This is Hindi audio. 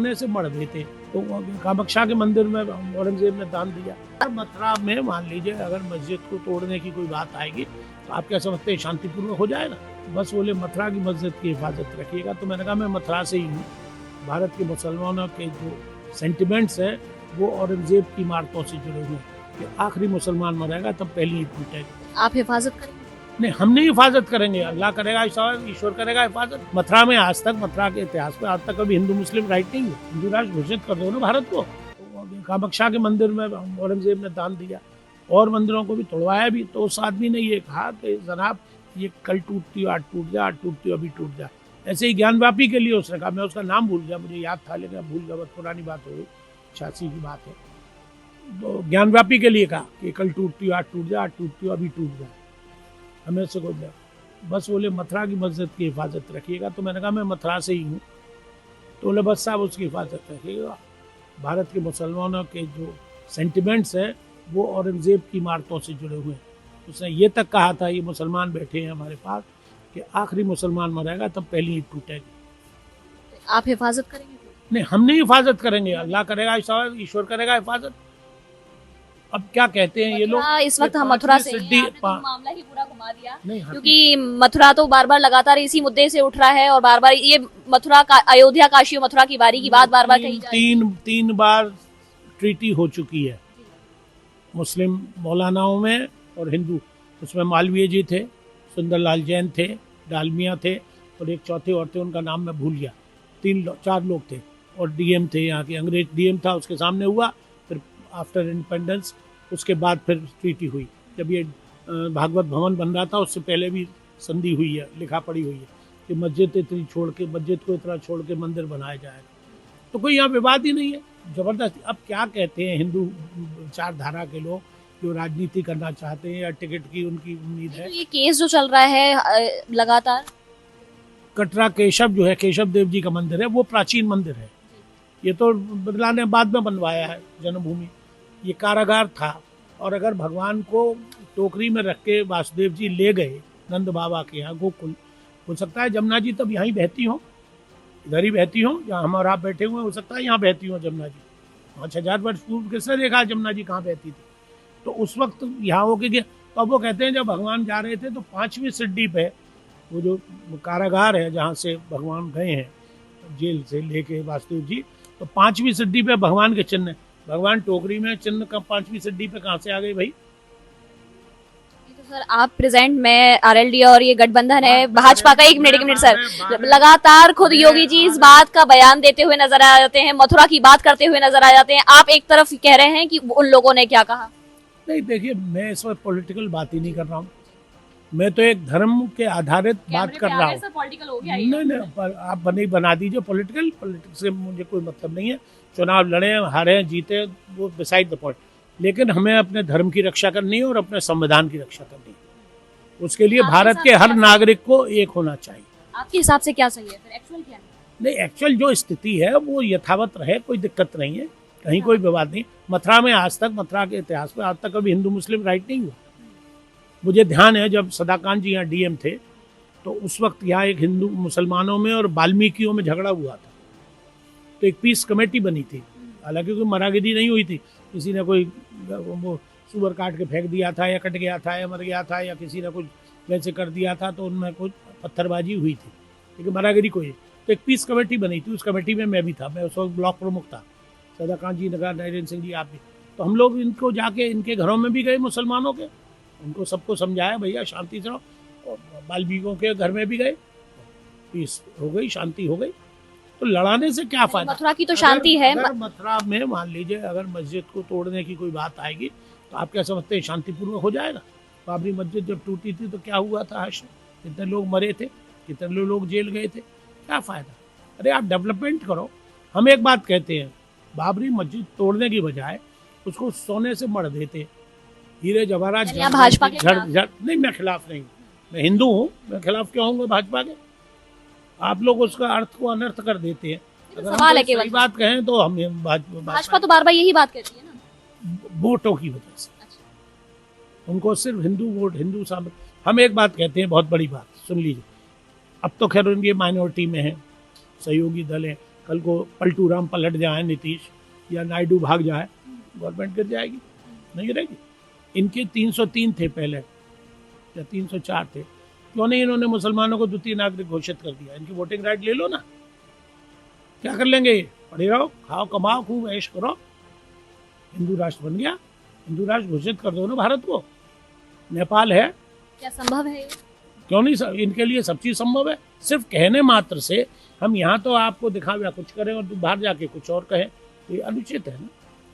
सोने से मर गए थे तो कामाख्या के मंदिर में औरंगजेब ने दान दिया। और मथुरा में मान लीजिए अगर मस्जिद को तोड़ने की कोई बात आएगी तो आप क्या समझते हैं शांतिपूर्वक हो जाएगा? बस बोले मथुरा की मस्जिद की हिफाजत रखिएगा। तो मैंने कहा मैं मथुरा से ही हूँ। भारत के मुसलमानों के जो सेंटिमेंट्स है वो औरंगजेब की इमारतों से जुड़े हुए हैं कि आखिरी मुसलमान मरेगा तब पहली ईंट टूटेगी। आप हिफाजत करेंगे? नहीं, हम नहीं हिफाजत करेंगे, अल्लाह करेगा, ईश्वर करेगा हिफाजत। मथुरा में आज तक, मथुरा के इतिहास में आज तक कभी हिंदू मुस्लिम राइट नहीं हुआ। हिंदू राष्ट्र घोषित कर दो ना भारत को। कामाख्या के मंदिर में औरंगजेब ने दान दिया और मंदिरों को भी तोड़वाया भी। तो उस आदमी ने ये कहा कि जनाब ये कल टूटती हो आज टूट जाए, आज टूटती हो अभी टूट जाए। ऐसे ही ज्ञानव्यापी के लिए उसने कहा, मैं उसका नाम भूल गया, मुझे याद था लेकिन भूल गया, बहुत पुरानी बात हो गई, 86 की बात है। तो ज्ञानव्यापी के लिए कहा कि कल टूटती हो आज टूट जाए, आज टूटती हो अभी टूट जाए। हमें से को बस बोले मथुरा की मस्जिद की हिफाजत रखिएगा। तो मैंने कहा मैं मथुरा से ही हूँ। तो बोले बस साहब उसकी हिफाजत रखिएगा। भारत के मुसलमानों के जो सेंटिमेंट्स है वो औरंगजेब की इमारतों से जुड़े हुए हैं। उसने ये तक कहा था, ये मुसलमान बैठे हैं हमारे पास, कि आखिरी मुसलमान मरेगा तब पहली ईंट टूटेगी। आप हिफाजत करेंगे? नहीं, हम नहीं हिफाजत करेंगे, अल्लाह करेगा, ईश्वर करेगा हिफाजत। अब क्या कहते हैं ये लोग, इस वक्त हम मथुरा से सिद्धि मामला ही पूरा घुमा दिया नहीं, क्योंकि मथुरा तो बार बार लगातार इसी मुद्दे से उठ रहा है और बार बार ये मथुरा का अयोध्या काशी और मथुरा की बारी की बात बार बार कही जा रही है। तीन बार ट्रीटी हो चुकी है मुस्लिम मौलानाओं में और हिंदू। उसमें मालवीय जी थे, सुंदरलाल जैन थे, डालमिया थे और एक चौथे और थे, उनका नाम मैं भूल गया। 4 लोग थे और डीएम थे, यहाँ के अंग्रेज डीएम था, उसके सामने हुआ। फिर आफ्टर इंडिपेंडेंस उसके बाद फिर ट्रीटी हुई। जब ये भागवत भवन बन रहा था उससे पहले भी संधि हुई है, लिखा पड़ी हुई है कि मस्जिद को इतना छोड़ के मंदिर बनाया जाएगा। तो कोई यहाँ विवाद ही नहीं है, जबरदस्ती। अब क्या कहते हैं हिंदू विचारधारा के लोग जो राजनीति करना चाहते हैं या टिकट की उनकी उम्मीद है। तो ये केस जो चल रहा है लगातार, कटरा केशव जो है, केशव देव जी का मंदिर है, वो प्राचीन मंदिर है। ये तो बदला ने बाद में बनवाया है जन्मभूमि। ये कारागार था और अगर भगवान को टोकरी में रख के वासुदेव जी ले गए नंद बाबा के यहाँ गोकुल, हो सकता है जमुना जी तब यहाँ ही बहती हो, इधर ही बहती हो जहाँ हम और आप बैठे हुए, हो सकता है यहाँ बहती हो जमुना जी। 5000 वर्ष पूर्व किसने देखा जमुना जी कहाँ बहती थी? तो उस वक्त यहाँ होके गया। तो अब वो कहते हैं जब भगवान जा रहे थे तो 5वीं सीढ़ी पे वो जो कारागार है जहाँ से भगवान गए हैं जेल से लेके वासुदेव जी, तो 5वीं सीढ़ी पे भगवान के चिन्ह। भगवान टोकरी में चिन्ह का 5वीं सीढ़ी पे कहाँ से आ गई भाई? तो सर आप प्रेजेंट में आरएलडी और ये गठबंधन है भाजपा का, एक मिनट सर, लगातार खुद योगी जी इस बात का बयान देते हुए नजर आ जाते हैं, मथुरा की बात करते हुए नजर आ जाते हैं। आप एक तरफ कह रहे हैं कि उन लोगों ने क्या कहा। नहीं, देखिए मैं इस वक्त पॉलिटिकल बात ही नहीं कर रहा हूँ, मैं तो एक धर्म के आधारित बात कर रहा हूँ। नहीं, आप बना दीजिए पॉलिटिकल। पॉलिटिक्स से मुझे कोई मतलब नहीं है। चुनाव लड़े हारे जीते वो बिसाइड द पॉइंट, लेकिन हमें अपने धर्म की रक्षा करनी है और अपने संविधान की रक्षा करनी है। उसके लिए भारत के हर नागरिक को एक होना चाहिए। आपके हिसाब से क्या सही है फिर? एक्चुअल क्या है? नहीं, एक्चुअल जो स्थिति है वो यथावत रहे, कोई दिक्कत नहीं है, कहीं कोई विवाद नहीं। मथुरा में आज तक, मथुरा के इतिहास में आज तक कभी हिंदू मुस्लिम राइट नहीं हुआ। मुझे ध्यान है जब सदाकांत जी यहाँ डीएम थे तो उस वक्त यहाँ एक हिंदू मुसलमानों में और वाल्मीकियों में झगड़ा हुआ था, तो एक पीस कमेटी बनी थी। हालांकि कोई मरागिरी नहीं हुई थी, किसी ने कोई वो सुअर काट के फेंक दिया था या कट गया था या मर गया था या किसी ने कुछ वैसे कर दिया था, तो उनमें कुछ पत्थरबाजी हुई थी, लेकिन मरागिरी कोई। तो एक पीस कमेटी बनी थी, उस कमेटी में मैं भी था, मैं उस वक्त ब्लॉक प्रमुख था। सदाकांत जी, नरेंद्र सिंह जी, आप भी। तो हम लोग इनको जाके इनके घरों में भी गए मुसलमानों के, उनको सबको समझाया भैया शांति से रहो, और वाल्मीकियों के घर में भी गए, पीस हो गई, शांति हो गई। तो लड़ाने से क्या फायदा? मथुरा की तो शांति है। अगर मथुरा में मान लीजिए अगर मस्जिद को तोड़ने की कोई बात आएगी तो आप क्या समझते हैं शांतिपूर्वक हो जाएगा? बाबरी मस्जिद जब टूटी थी तो क्या हुआ था? कितने लोग मरे थे, कितने लोग जेल गए थे, क्या फायदा? अरे आप डेवलपमेंट करो। हम एक बात कहते हैं, बाबरी मस्जिद तोड़ने की बजाय उसको सोने से मढ़ देते, हीरे जवाहरात। भाजपा के नहीं, मैं खिलाफ नहीं, मैं हिंदू हूँ, मैं खिलाफ क्यों होंगे भाजपा के? आप लोग उसका अर्थ को अनर्थ कर देते हैं। अगर हम सही बात कहें तो हम भाजपा तो बार बार यही बात कहती है ना, वोटों की वजह से। उनको सिर्फ हिंदू वोट, हिंदू सामने। हम एक बात कहते हैं, बहुत बड़ी बात सुन लीजिए। अब तो खैर उनकी माइनॉरिटी में है, सहयोगी दल है, कल को पलटू राम पलट जाए नीतीश या नायडू भाग जाए, गवर्नमेंट गिर जाएगी, नहीं गिरेगी। इनके 303 थे पहले या 304 थे, क्यों नहीं इन्होंने मुसलमानों को द्वितीय नागरिक घोषित कर दिया? इनकी वोटिंग राइट ले लो ना, क्या कर लेंगे? ये पड़े रहो, खाओ कमाओ, खूब ऐश करो। हिंदू राष्ट्र बन गया, हिंदू राष्ट्र घोषित कर दो ना भारत को। नेपाल है, क्या संभव है ये? क्यों नहीं? इनके लिए सब चीज संभव है। सिर्फ कहने मात्र से हम यहाँ तो आपको दिखावे कुछ करें और बाहर जाके कुछ और कहें, ये अनुचित है ना।